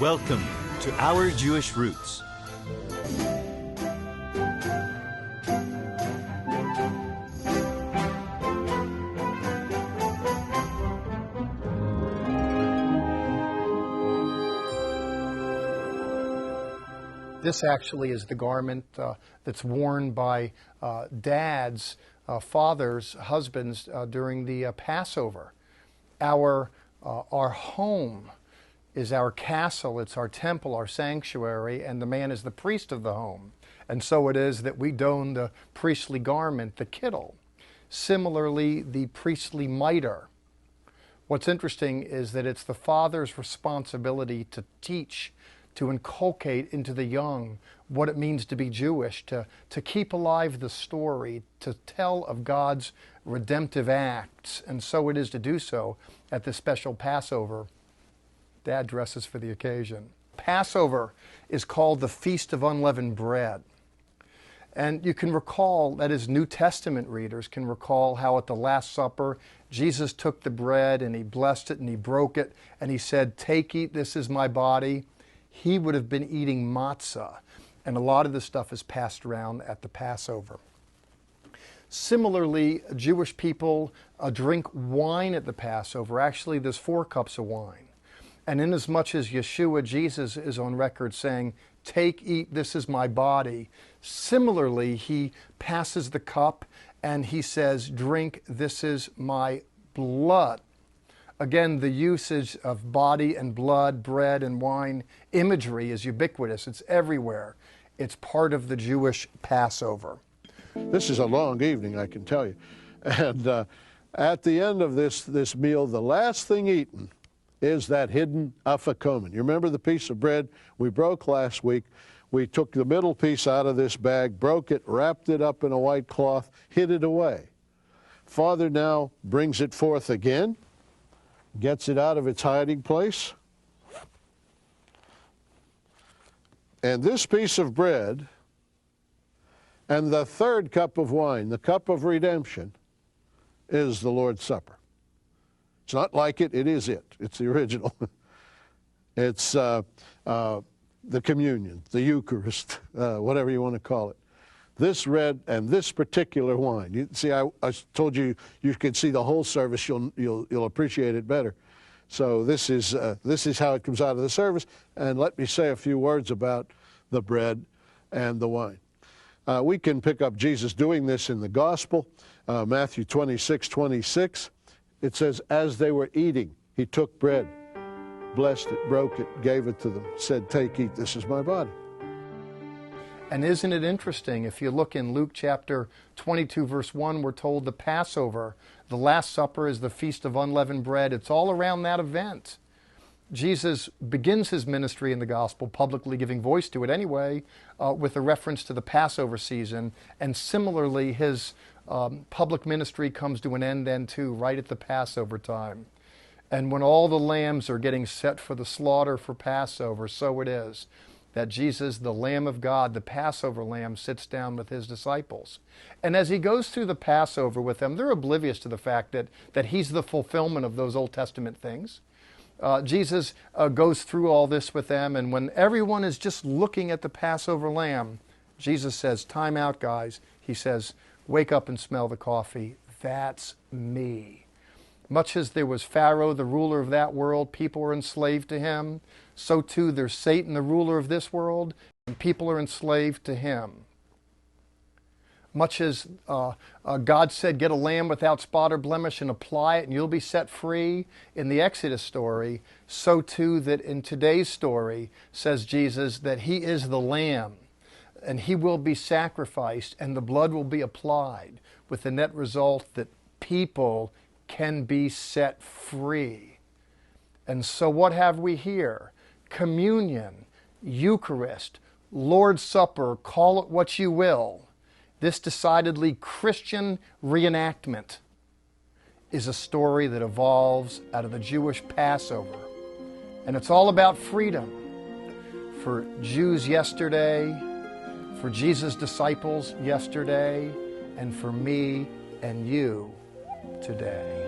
Welcome to Our Jewish Roots. This actually is the garment that's worn by dads, fathers, husbands during the Passover. Our home is our castle, it's our temple, our sanctuary, and the man is the priest of the home. And so it is that we don the priestly garment, the kittel. Similarly, the priestly mitre. What's interesting is that it's the father's responsibility to teach, to inculcate into the young what it means to be Jewish, to keep alive the story, to tell of God's redemptive acts. And so it is to do so at this special Passover. Dad dresses for the occasion. Passover is called the Feast of Unleavened Bread. And you can recall, that is, New Testament readers can recall how at the Last Supper, Jesus took the bread and he blessed it and he broke it and he said, "Take, eat, this is my body." He would have been eating matzah, and a lot of this stuff is passed around at the Passover. Similarly, Jewish people drink wine at the Passover. Actually, there's 4 cups of wine. And inasmuch as Yeshua, Jesus, is on record saying, "Take, eat, this is my body," similarly, he passes the cup and he says, "Drink, this is my blood." Again, the usage of body and blood, bread and wine imagery is ubiquitous. It's everywhere. It's part of the Jewish Passover. This is a long evening, I can tell you. And at the end of this meal, the last thing eaten is that hidden afikomen. You remember the piece of bread we broke last week? We took the middle piece out of this bag, broke it, wrapped it up in a white cloth, hid it away. Father now brings it forth again, gets it out of its hiding place. And this piece of bread and the 3rd cup of wine, the cup of redemption, is the Lord's Supper. It's not like it, it is it. It's the original. It's the communion, the Eucharist, whatever you want to call it. This red and this particular wine. You see, I told you you could see the whole service. You'll appreciate it better. So this is how it comes out of the service. And let me say a few words about the bread and the wine. We can pick up Jesus doing this in the Gospel, Matthew 26:26. It says, "As they were eating, he took bread, blessed it, broke it, gave it to them, said, 'Take, eat, this is my body.'" And isn't it interesting, if you look in Luke chapter 22, verse 1, we're told the Passover, the Last Supper, is the Feast of Unleavened Bread. It's all around that event. Jesus begins his ministry in the gospel, publicly giving voice to it anyway, with a reference to the Passover season. And similarly, his public ministry comes to an end then too, right at the Passover time. And when all the lambs are getting set for the slaughter for Passover, so it is that Jesus, the Lamb of God, the Passover Lamb, sits down with his disciples. And as he goes through the Passover with them, they're oblivious to the fact that he's the fulfillment of those Old Testament things. Jesus goes through all this with them, and when everyone is just looking at the Passover Lamb, Jesus says, "Time out, guys." He says, "Wake up and smell the coffee. That's me." Much as there was Pharaoh, the ruler of that world, people were enslaved to him, so too there's Satan, the ruler of this world, and people are enslaved to him. Much as God said, "Get a lamb without spot or blemish and apply it and you'll be set free," in the Exodus story, so too that in today's story, says Jesus, that he is the lamb and he will be sacrificed and the blood will be applied, with the net result that people can be set free. And so what have we here? Communion, Eucharist, Lord's Supper, call it what you will. This decidedly Christian reenactment is a story that evolves out of the Jewish Passover. And it's all about freedom for Jews yesterday, for Jesus' disciples yesterday, and for me and you today.